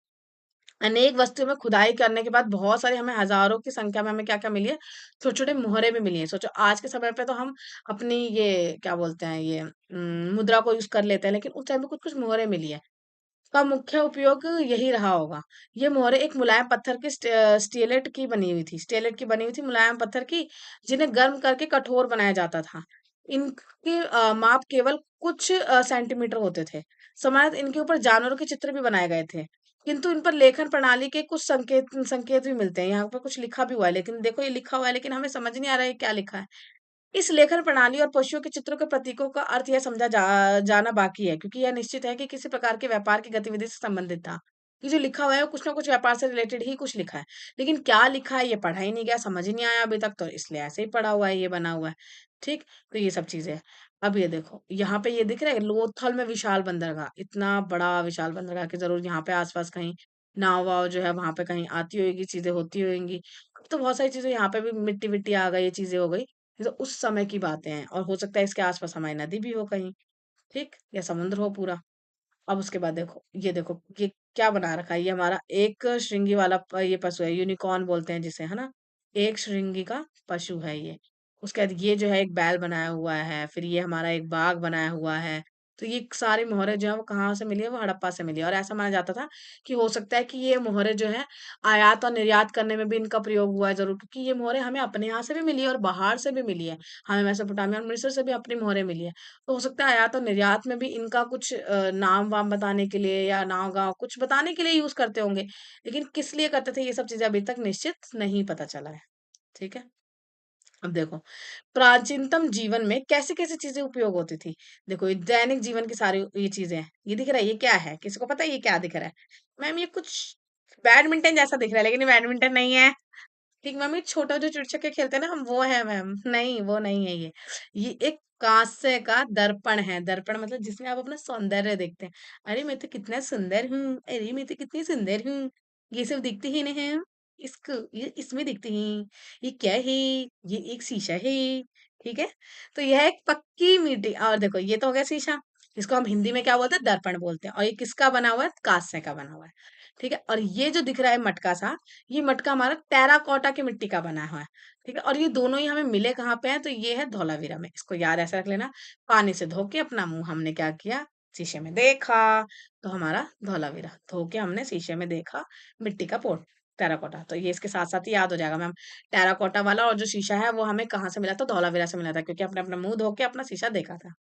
A: अनेक वस्तुओं में खुदाई करने के बाद बहुत सारी हमें हज़ारों की संख्या में हमें क्या-क्या मिली है, छोटे-छोटे मोहरें भी मिली हैं। सोचो आज के समय पे तो हम अपनी ये क्या बोलते हैं ये मुद्रा को यूज़ कर लेते हैं, लेकिन उस टाइम पे कुछ-कुछ मोहरें मिली हैं। का मुख्य उपयोग यही रहा होगा। ये मोहरें एक मुलायम पत्थर की स्टीलेट की बनी हुई थी। स्टीलेट की बनी हुई थी मुलायम पत्थर की, जिन्हें गर्म करके कठोर बनाया जाता था। इनके माप केवल कुछ सेंटीमीटर होते थे। समानतः इनके ऊपर जानवरों के चित्र भी बनाए गए थे। किंतु इन पर लेखन प्रणाली के कुछ संकेत संकेत भी मिलते हैं। यहाँ पर कुछ लिखा भी हुआ है, लेकिन देखो ये लिखा हुआ है लेकिन हमें समझ नहीं आ रहा है क्या लिखा है। इस लेखन प्रणाली और पशुओं के चित्रों के प्रतीकों का अर्थ यह समझा जाना बाकी है, क्योंकि यह निश्चित है कि किसी प्रकार के व्यापार की गतिविधि से संबंधित था। ये जो लिखा हुआ है वो कुछ ना कुछ व्यापार से रिलेटेड ही कुछ लिखा है, लेकिन क्या लिखा है ये पढ़ा ही नहीं गया, समझ ही नहीं आया अभी तक, तो इसलिए ऐसे ही पड़ा हुआ है, ये बना हुआ है। ठीक, तो ये सब चीजें हैं। अब ये देखो यहाँ पे ये दिख रहा है लोथल में विशाल बंदरगाह, इतना बड़ा विशाल बंदरगाह की जरूर यहाँ पे आसपास कहीं नाव वाव जो है वहां पे कहीं आती होगी, चीजें होती होंगी। अब तो बहुत सारी चीजें यहाँ पे भी मिट्टी विट्टी आ गई, ये चीजें हो गई। ये तो उस समय की बातें हैं और हो सकता है इसके आसपास हमारी नदी भी हो कहीं, ठीक? या समुद्र हो पूरा। अब उसके बाद देखो ये क्या बना रखा है, ये हमारा एक श्रृंगी वाला ये पशु है, यूनिकॉर्न बोलते हैं जिसे, है ना? एक श्रृंगी का पशु है ये। उसके बाद ये जो है एक बैल बनाया हुआ है, फिर ये हमारा एक बाघ बनाया हुआ है। तो ये सारी मोहरें जो है वो कहाँ से मिली है? वो हड़प्पा से मिली है और ऐसा माना जाता था कि हो सकता है कि ये मोहरें जो है आयात और निर्यात करने में भी इनका प्रयोग हुआ है ज़रूर, क्योंकि ये मोहरें हमें अपने यहाँ से भी मिली है और बाहर से भी मिली है। हमें मेसोपोटामिया और मिस्र से भी अपनी मोहरें मिली है। तो हो सकता है आयात और निर्यात में भी इनका कुछ नाम-वाम बताने के लिए या नाव-गाँव कुछ बताने के लिए यूज़ करते होंगे। लेकिन किस लिए करते थे ये सब चीज़ें अभी तक निश्चित नहीं पता चला है। ठीक है? अब देखो, प्राचीनतम जीवन में कैसे-कैसे चीज़ें उपयोग होती थी। देखो ये दैनिक जीवन की सारी ये चीज़ें हैं। ये दिख रहा है, ये क्या है? किसी को पता है ये क्या दिख रहा है? मैम ये कुछ बैडमिंटन जैसा दिख रहा है, लेकिन ये बैडमिंटन नहीं है। ठीक मैम, ये छोटा जो चिड़छिके खेलते हैं ना हम, वो है मैम। नहीं, वो नहीं है ये। ये एक कांस्य का दर्पण है। दर्पण मतलब जिसमें आप अपना सौंदर्य देखते हैं। अरे मैं तो कितना सुंदर हूँ, अरे मैं तो कितनी सुंदर हूँ। ये सब दिखते ही नहीं है। इसको ये इसमें दिखते हैं। ये क्या है? ये एक शीशा है। ठीक है? तो यह एक पक्की मिट्टी, और देखो ये तो हो गया शीशा। इसको हम हिंदी में क्या बोलते हैं? दर्पण बोलते हैं। और ये किसका बना हुआ है? कांस्य का बना हुआ है। ठीक है? और ये जो दिख रहा है मटका सा, ये मटका हमारा टेराकोटा की मिट्टी का बना हुआ है। ठीक है? और ये दोनों ही हमें मिले कहाँ पे हैं? तो ये है धौलावीरा में। इसको याद ऐसे रख लेना। पानी से धो के अपना मुंह हमने क्या किया? शीशे में देखा। तो हमारा धौलावीरा धो के हमने शीशे में देखा, मिट्टी का पोट, टेराकोटा। तो ये इसके साथ साथ ही याद हो जाएगा मैम। टेराकोटा वाला और जो शीशा है वो हमें कहाँ से मिला था? धौलावीरा से मिला था, क्योंकि हमने अपना मुंह धो के अपना शीशा देखा था।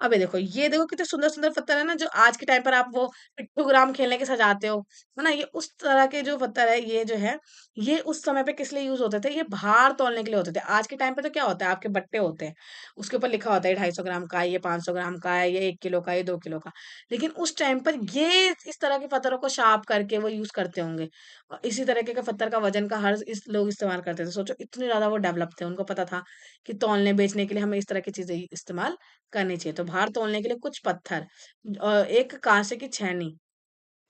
A: अब ये देखो कितने सुंदर-सुंदर पत्थर है ना, जो आज के टाइम पर आप वो पिट्ठूग्राम खेलने के सजाते हो, है ना? ये उस तरह के जो पत्थर है, ये जो है, ये उस समय पे किस लिए यूज़ होते थे? ये भार तौलने के लिए होते थे। आज के टाइम पे तो क्या होता है, आपके बट्टे होते हैं, उसके ऊपर लिखा होता है, ये 250 ग्राम का है, ये 500 ग्राम का है, ये 1 किलो का है, ये 2 किलो का। लेकिन उस टाइम पर ये इस तरह के पत्थरों को शार्प करके वो यूज़ करते होंगे। इसी तरीके का पत्थर का वज़न का हर इस लोग इस्तेमाल करते थे। सोचो इतने ज़्यादा वो डेवलप थे, उनको पता था कि तौलने बेचने के लिए हमें इस तरह की चीज़ें इस्तेमाल करनी चाहिए। तो भार तौलने के लिए कुछ पत्थर, एक काँसे की छैनी,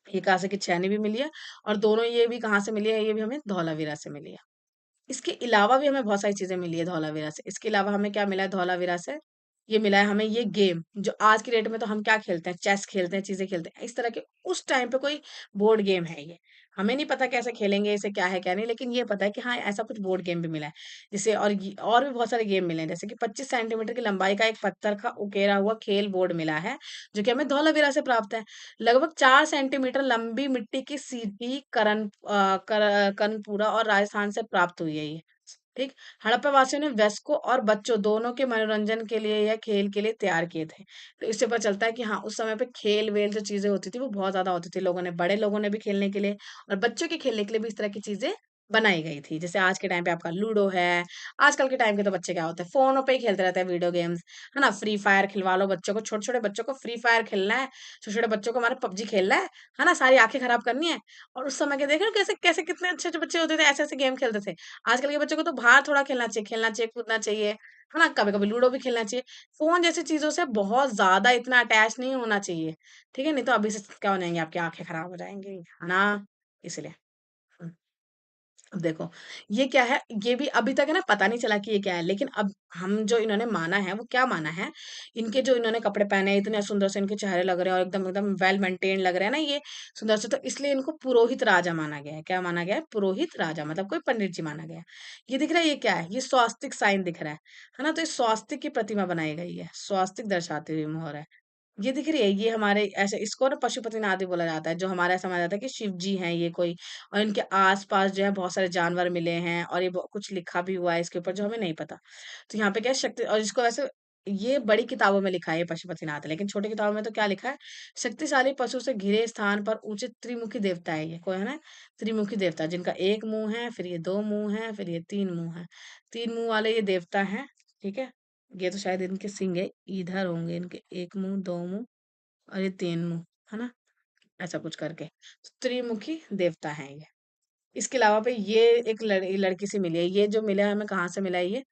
A: ये काँसे की छैनी भी मिली है, और दोनों ये भी कहाँ से मिली है? ये भी हमें धौलावीरा से मिली है। इसके अलावा भी हमें बहुत सारी चीज़ें मिली है धौलावीरा से। इसके अलावा हमें क्या मिला है धौलावीरा से? ये मिला है हमें ये गेम, जो आज की डेट में तो हम क्या खेलते हैं? चेस खेलते हैं, चीज़ें खेलते हैं। इस तरह के उस टाइम पे कोई बोर्ड गेम है ये। हमें नहीं पता कैसे खेलेंगे इसे, क्या है क्या नहीं, लेकिन ये पता है कि हाँ ऐसा कुछ बोर्ड गेम भी मिला है। जिसे और भी बहुत सारे गेम मिले हैं, जैसे कि 25 सेंटीमीटर की लंबाई का एक पत्थर का उकेरा हुआ खेल बोर्ड मिला है, जो कि हमें धौलावीरा से प्राप्त है। लगभग 4 सेंटीमीटर लंबी मिट्टी की सीटी कनपुरा और राजस्थान से प्राप्त हुई है ये। ठीक। हड़प्पा वासियों ने वयस्कों और बच्चों दोनों के मनोरंजन के लिए या खेल के लिए तैयार किए थे। तो इससे पता चलता है कि हाँ, उस समय पे खेल-वेल जो चीज़ें होती थी वो बहुत ज़्यादा होती थी। बड़े लोगों ने भी खेलने के लिए और बच्चों के खेलने के लिए भी इस तरह की चीज़ें बनाई गई थी। जैसे आज के टाइम पे आपका लूडो है, आजकल के टाइम के तो बच्चे क्या होते हैं, फ़ोनों पे ही खेलते रहते हैं वीडियो गेम्स, है ना? फ्री फायर खिलवा लो बच्चों को, छोटे-छोटे बच्चों को फ्री फायर खेलना है, छोटे-छोटे बच्चों को हमारा पबजी खेलना है ना? सारी आँखें खराब करनी है। और उस समय के देख रहे हो कैसे कैसे कितने अच्छे-अच्छे बच्चे होते थे, ऐसे-ऐसे गेम खेलते थे। आजकल के बच्चों को तो बाहर थोड़ा खेलना चाहिए, कूदना चाहिए, है ना? कभी-कभी लूडो भी खेलना चाहिए। फ़ोन जैसी चीज़ों से बहुत ज़्यादा इतना अटैच नहीं होना चाहिए, ठीक है? नहीं तो अभी से क्या हो जाएँगी, आपकी आँखें खराब हो जाएँगी, है ना? इसलिए। हुँ। अब देखो, ये क्या है, ये भी अभी तक है ना पता नहीं चला कि ये क्या है, लेकिन अब हम जो इन्होंने माना है, वो क्या माना है, इनके जो इन्होंने कपड़े पहने हैं, इतने सुंदर से इनके चेहरे लग रहे हैं और एकदम एकदम वेल मेंटेन्ड लग रहे हैं ना ये, सुंदर से, तो इसलिए इनको पुरोहित राजा माना गया है। क्या माना गया है? पुरोहित राजा, मतलब कोई पंडित जी माना गया है। ये दिख रहा है, ये क्या है? ये स्वास्तिक साइन दिख रहा है ना? तो ये स्वास्तिक की प्रतिमा बनाई गई है, स्वास्तिक दर्शाती हुई मोहर है। ये दिख रही है, ये हमारे ऐसे इसको ना पशुपतिनाथ भी बोला जाता है, जो हमारा ऐसा माना जाता है कि शिव जी हैं ये कोई, और इनके आस-पास जो है बहुत सारे जानवर मिले हैं और ये ब कुछ लिखा भी हुआ है इसके ऊपर जो हमें नहीं पता। तो यहाँ पे क्या है, शक्ति, और इसको वैसे ये बड़ी किताबों में लिखा है ये पशुपतिनाथ है, लेकिन छोटी किताबों में तो क्या लिखा है, शक्तिशाली पशु से घिरे स्थान पर ऊँचे त्रिमुखी देवता है ये, कोई है ना? त्रिमुखी देवता, जिनका 1 मुँह है, फिर ये 2 मुँह है, फिर ये 3 मुँह है। 3 मुँह वाले ये देवता हैं, ठीक है? ये तो शायद इनके सिंग है, इधर होंगे इनके 1 मुँह, 2 मुँह और ये 3 मुँह, है ना? ऐसा कुछ करके। तो त्रिमुखी देवता हैं ये। इसके अलावा पे ये एक लड़की से मिली है। ये जो मिला है हमें, कहाँ से मिला है ये?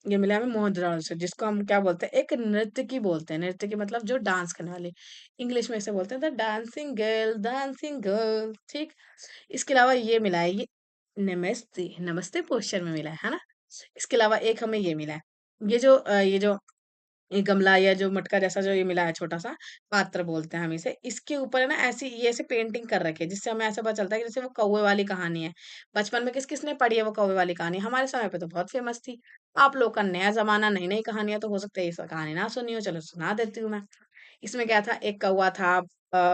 A: ये मिला है हमें मोहनजोदड़ो से, जिसको हम क्या बोलते हैं? एक नर्तकी बोलते हैं। नर्तकी मतलब जो डांस करने वाली। इंग्लिश में इसे बोलते हैं द डांसिंग गर्ल, ठीक? इसके अलावा ये मिला है, ये नमस्ते, नमस्ते पोस्चर में मिला है ना? इसके अलावा एक हमें ये मिला है। ये जो ये गमला या जो मटका जैसा जो ये मिला है छोटा-सा, पात्र बोलते हैं हम इसे। इसके ऊपर है ना ऐसी ये ऐसे पेंटिंग कर रखी है, जिससे हमें ऐसा पता चलता है कि जैसे वो कौवे वाली कहानी है। बचपन में किस-किस ने पढ़ी है वो कौवे वाली कहानी? हमारे समय पे तो बहुत फ़ेमस थी। आप लोग का नया ज़माना, नई-नई कहानियाँ, तो हो सकता है ये कहानी ना सुनी हो, चलो सुना देती हूँ मैं। इसमें क्या था, एक कौवा था,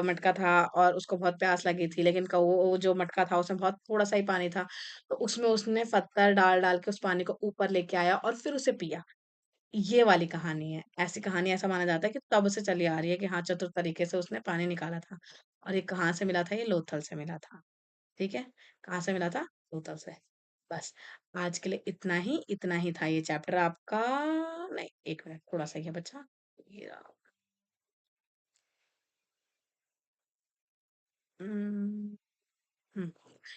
A: मटका था और उसको बहुत प्यास लगी थी, लेकिन कौ वो जो मटका था उसमें बहुत थोड़ा-सा ही पानी था, तो उसमें उसने पत्थर डाल-डाल के उस पानी को ऊपर लेके आया और फिर उसे पिया। ये वाली कहानी है। ऐसी कहानी, ऐसा माना जाता है कि तब से चली आ रही है कि हाँ, चतुर तरीके से उसने पानी निकाला था। और ये कहाँ से मिला था? ये लोथल से मिला था। ठीक है? कहाँ से मिला था? लोथल से। बस, आज के लिए इतना ही था ये चैप्टर आपका। नहीं, 1 मिनट थोड़ा-सा ये बचा। ये रहा। उम, हुँ।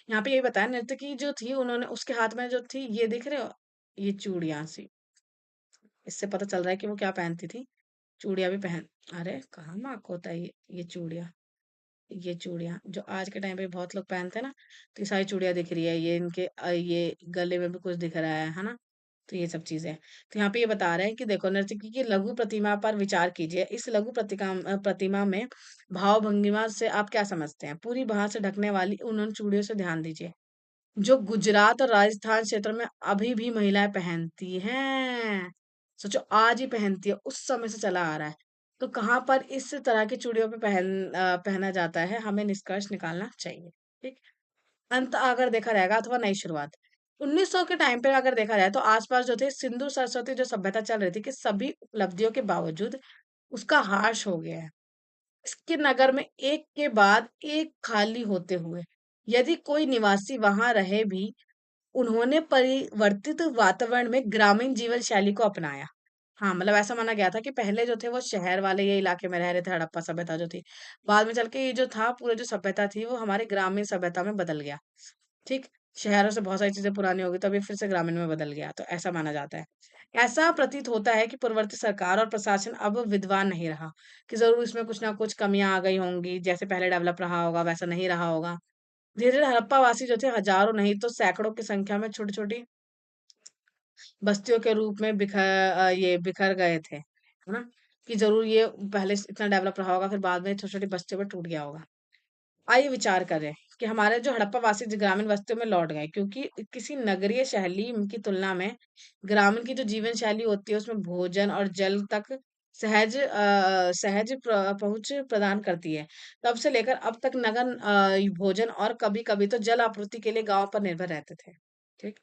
A: यहाँ पे ये बताया, नर्तकी जो थी उन्होंने उसके हाथ में जो थी ये देख रहे हो? ये चूड़ियाँ सी। इससे पता चल रहा है कि वो क्या पहनती थी? चूड़ियाँ भी पहन, अरे! कहाँ मार्क होता है ये चूड़ियाँ। ये चूड़ियाँ जो आज के टाइम पे बहुत लोग पहनते हैं ना, तो ये सारी चूड़ियाँ दिख रही है, ये इनके ये गले में भी कुछ दिख रहा है ना? तो ये सब चीज़ें हैं। तो यहाँ पे ये बता रहे हैं कि देखो, नर्तकी की लघु प्रतिमा पर विचार कीजिए। इस लघु प्रतिमा में भाव-भंगिमा से आप क्या समझते हैं? पूरी बाँह से ढकने वाली उन चूड़ियों से ध्यान दीजिए, जो गुजरात और राजस्थान क्षेत्र में अभी भी महिलाएँ पहनती हैं। सोचो, आज ही पहनती है, उस समय से चला आ रहा है। तो कहाँ पर इस तरह की चूड़ियों पे पहना जाता है, हमें निष्कर्ष निकालना चाहिए। ठीक? अंत अगर देखा जाएगा अथवा नई शुरुआत। 1900 के टाइम पे अगर देखा जाए तो आस-पास जो थे सिंधु सरस्वती जो सभ्यता चल रही थी, कि सभी उपलब्धियों के बावजूद उसका ह्रास हो गया है। इसके नगर में एक के बाद एक खाली होते हुए, यदि कोई निवासी वहां रहे भी, उन्होंने परिवर्तित वातावरण में ग्रामीण जीवन शैली को अपनाया। हाँ, मतलब ऐसा माना गया था कि पहले जो थे वो शहर वाले ये इलाके में रह रहे थे, हड़प्पा सभ्यता जो थी। बाद में चल के ये जो था पूरा जो सभ्यता थी वो हमारे ग्रामीण सभ्यता में बदल गया। ठीक? शहरों से बहुत सारी चीज़ें पुरानी हो गई, तो अभी फिर से ग्रामीण में बदल गया, तो ऐसा माना जाता है। ऐसा प्रतीत होता है कि पूर्ववर्ती सरकार और प्रशासन अब विद्वान नहीं रहा, कि ज़रूर इसमें कुछ ना कुछ कमियाँ आ गई होंगी, जैसे पहले डेवलप रहा होगा वैसा नहीं रहा होगा। धीरे-धीरे हड़प्पा वासी जो थे हज़ारों नहीं तो सैकड़ों की संख्या में छोटी-छोटी बस्तियों के रूप में ये बिखर गए थे, है ना? कि ज़रूर ये पहले से इतना डेवलप रहा होगा, फिर बाद में छोटी-छोटी बस्तियों में टूट गया होगा। आइए विचार करें कि हमारे जो हड़प्पा वासी जो ग्रामीण बस्तियों में लौट गए, क्योंकि किसी नगरीय शैली की तुलना में ग्रामीण की जो जीवन शैली होती है उसमें भोजन और जल तक सहज पहुंच प्रदान करती है। तब से लेकर अब तक नगर भोजन और कभी कभी तो जल आपूर्ति के लिए गांव पर निर्भर रहते थे। ठीक।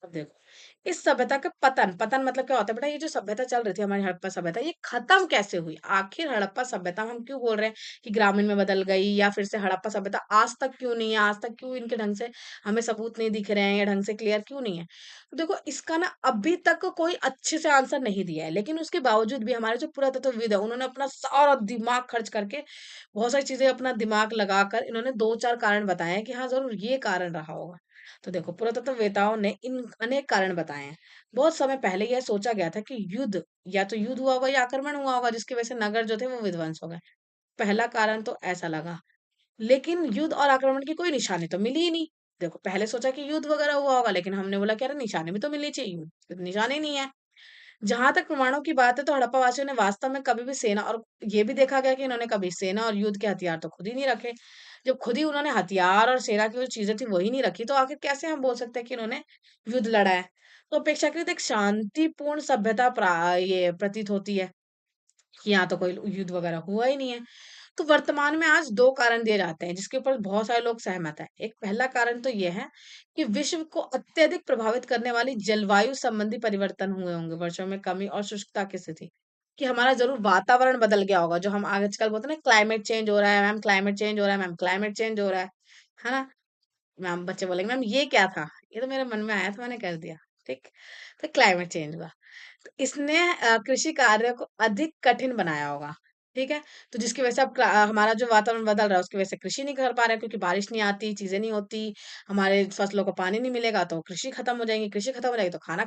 A: अब देखो, इस सभ्यता का पतन, पतन मतलब क्या होता है बेटा? ये जो सभ्यता चल रही थी हमारी हड़प्पा सभ्यता, ये खत्म कैसे हुई? आखिर हड़प्पा सभ्यता हम क्यों बोल रहे हैं कि ग्रामीण में बदल गई, या फिर से हड़प्पा सभ्यता आज तक क्यों नहीं है? आज तक क्यों इनके ढंग से हमें सबूत नहीं दिख रहे हैं, या ढंग से क्लियर क्यों नहीं है? तो देखो, इसका ना अभी तक कोई अच्छे से आंसर नहीं दिया है, लेकिन उसके बावजूद भी हमारे जो पुरातत्वविद है उन्होंने अपना सारा दिमाग खर्च करके बहुत सारी चीजें, अपना दिमाग लगाकर इन्होंने दो चार कारण बताए हैं कि हाँ जरूर ये कारण रहा होगा। तो देखो, पुरातत्ववेताओं ने इन अनेक कारण बताए हैं। बहुत समय पहले यह सोचा गया था कि युद्ध, या तो युद्ध हुआ होगा या आक्रमण हुआ होगा, जिसकी वजह से नगर जो थे वो विध्वंस हो गए। पहला कारण तो ऐसा लगा, लेकिन युद्ध और आक्रमण की कोई निशानी तो मिली ही नहीं। देखो, पहले सोचा कि युद्ध वगैरह हुआ होगा, लेकिन हमने बोला कि अरे निशानी भी तो मिलनी चाहिए, युद्ध की तो निशानी नहीं है। जहां तक प्रमाणों की बात है तो हड़प्पा वासियों ने वास्तव में कभी भी सेना, और ये भी देखा गया कि इन्होंने कभी सेना और युद्ध के हथियार तो खुद ही नहीं रखे। जब खुद ही उन्होंने हथियार और सेना की जो चीजें थी वही नहीं रखी, तो आखिर कैसे हम बोल सकते हैं कि इन्होंने युद्ध लड़ा है? तो अपेक्षाकृत एक शांतिपूर्ण सभ्यता ये प्रतीत होती है कि यहाँ तो कोई युद्ध वगैरह हुआ ही नहीं है। तो वर्तमान में आज 2 कारण दिए जाते हैं, जिसके ऊपर बहुत सारे लोग सहमत हैं। एक पहला कारण तो ये है कि विश्व को अत्यधिक प्रभावित करने वाली जलवायु संबंधी परिवर्तन हुए होंगे, वर्षों में कमी और शुष्कता की स्थिति। कि हमारा ज़रूर वातावरण बदल गया होगा, जो हम आजकल बोलते हैं ना, क्लाइमेट चेंज हो रहा है मैम, क्लाइमेट चेंज हो रहा है मैम, क्लाइमेट चेंज हो रहा है ना? मैम, बच्चे बोलेंगे मैम ये क्या था? ये तो मेरे मन में आया था, मैंने कर दिया। ठीक? तो क्लाइमेट चेंज हुआ। तो इसने कृषि कार्य को अधिक कठिन बनाया होगा। ठीक है? तो जिसकी वजह से अब हमारा जो वातावरण बदल रहा है उसकी वजह से कृषि नहीं कर पा रहे हैं, क्योंकि बारिश नहीं आती, चीज़ें नहीं होती, हमारे फसलों को पानी नहीं मिलेगा तो कृषि खत्म हो जाएगी, कृषि खत्म हो जाएगी तो खाना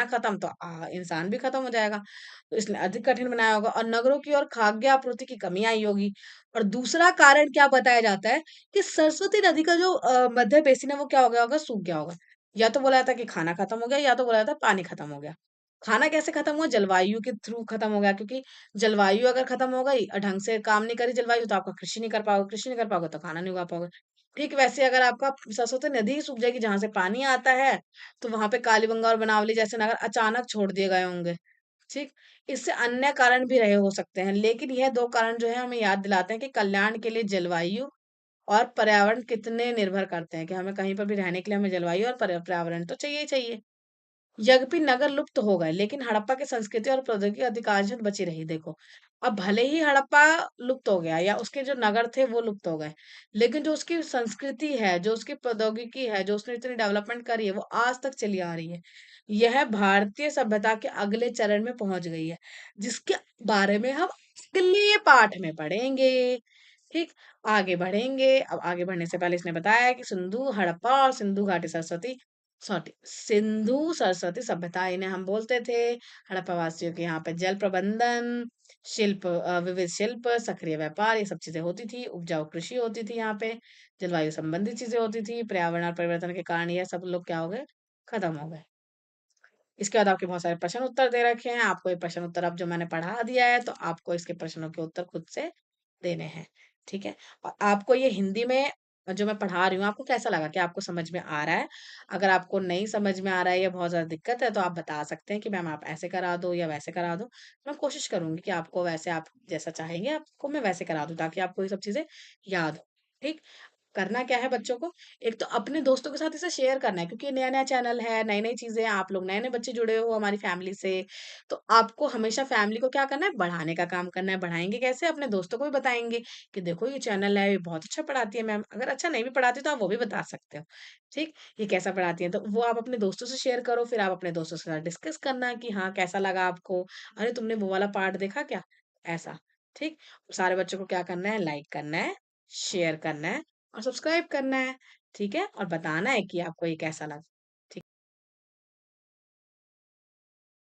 A: खत्म तो इंसान भी खत्म हो जाएगा। तो इसने अधिक कठिन बनाया होगा, और नगरों की ओर खाद्य आपूर्ति की कमी आई होगी। और दूसरा कारण क्या बताया जाता है कि सरस्वती नदी का जो मध्य बेसिन है वो क्या हो गया होगा? सूख गया होगा। या तो बोला जाता है कि खाना खत्म हो गया, या तो बोला जाता है पानी खत्म हो गया। खाना कैसे खत्म हुआ? जलवायु के थ्रू खत्म हो गया, क्योंकि जलवायु अगर खत्म हो गई और ढंग से काम नहीं करी जलवायु, तो आपका कृषि नहीं कर पाओगे, कृषि नहीं कर पाओगे तो खाना नहीं उगा पाओगे। ठीक वैसे अगर आपका सरस्वती नदी ही सूख जाएगी जहां से पानी आता है, तो वहां पे कालीबंगा और बनावली जैसे नगर अचानक छोड़ दिए गए होंगे। ठीक। इससे अन्य कारण भी रहे हो सकते हैं, लेकिन यह दो कारण जो है हमें याद दिलाते हैं कि कल्याण के लिए जलवायु और पर्यावरण कितने निर्भर करते हैं, कि हमें कहीं पर भी रहने के लिए हमें जलवायु और पर्यावरण तो चाहिए ही चाहिए। यद्यपि नगर लुप्त हो गए, लेकिन हड़प्पा की संस्कृति और प्रौद्योगिकी अधिकांशतः बची रही। देखो, अब भले ही हड़प्पा लुप्त हो गया, या उसके जो नगर थे वो लुप्त हो गए, लेकिन जो उसकी संस्कृति है, जो उसकी प्रौद्योगिकी है, जो उसने इतनी डेवलपमेंट करी है, वो आज तक चली आ रही है। यह भारतीय सभ्यता के अगले चरण में पहुंच गई है, जिसके बारे में हम अगले पाठ में पढ़ेंगे। ठीक। आगे बढ़ेंगे। अब आगे बढ़ने से पहले इसने बताया कि सिंधु हड़प्पा और सिंधु घाटी सरस्वती, सॉरी, सिंधु सरस्वती सभ्यता इन्हें हम बोलते थे। हड़प्पा वासियों के यहाँ पे जल प्रबंधन, विविध शिल्प, सक्रिय व्यापार, ये सब चीजें होती थी। उपजाऊ कृषि होती थी यहाँ पे। जलवायु संबंधी चीजें होती थी। पर्यावरण और परिवर्तन के कारण ये सब लोग क्या हो गए? खत्म हो गए। इसके बाद आपके बहुत सारे प्रश्न उत्तर दे रखे हैं। आपको ये प्रश्न उत्तर अब जो मैंने पढ़ा दिया है, तो आपको इसके प्रश्नों के उत्तर खुद से देने हैं। ठीक है? और आपको ये हिंदी में जो मैं पढ़ा रही हूँ, आपको कैसा लगा? क्या आपको समझ में आ रहा है? अगर आपको नहीं समझ में आ रहा है या बहुत ज़्यादा दिक्कत है, तो आप बता सकते हैं कि मैम आप ऐसे करा दो या वैसे करा दो। मैं कोशिश करूँगी कि आपको वैसे, आप जैसा चाहेंगे आपको मैं वैसे करा दूँ, ताकि आपको ये सब चीज़ें याद हो। ठीक? करना क्या है बच्चों को? एक तो अपने दोस्तों के साथ इसे शेयर करना है, क्योंकि ये नया-नया चैनल है, नई-नई चीज़ें हैं, आप लोग नए-नए बच्चे जुड़े हो हमारी फैमिली से, तो आपको हमेशा फैमिली को क्या करना है? बढ़ाने का काम करना है। बढ़ाएँगे कैसे? अपने दोस्तों को भी बताएँगे कि देखो ये चैनल है, ये बहुत अच्छा पढ़ाती है मैम। अगर अच्छा नहीं भी पढ़ाती तो आप वो भी बता सकते हो। ठीक? ये कैसा पढ़ाती हैं, तो वो आप अपने दोस्तों से शेयर करो, फिर आप अपने दोस्तों के साथ डिस्कस करना कि हाँ, कैसा लगा आपको? अरे तुमने वो वाला पार्ट देखा क्या? ऐसा। ठीक? सारे बच्चों को क्या करना है? लाइक करना है, शेयर करना है और सब्सक्राइब करना है। ठीक है? और बताना है कि आपको ये कैसा लगा।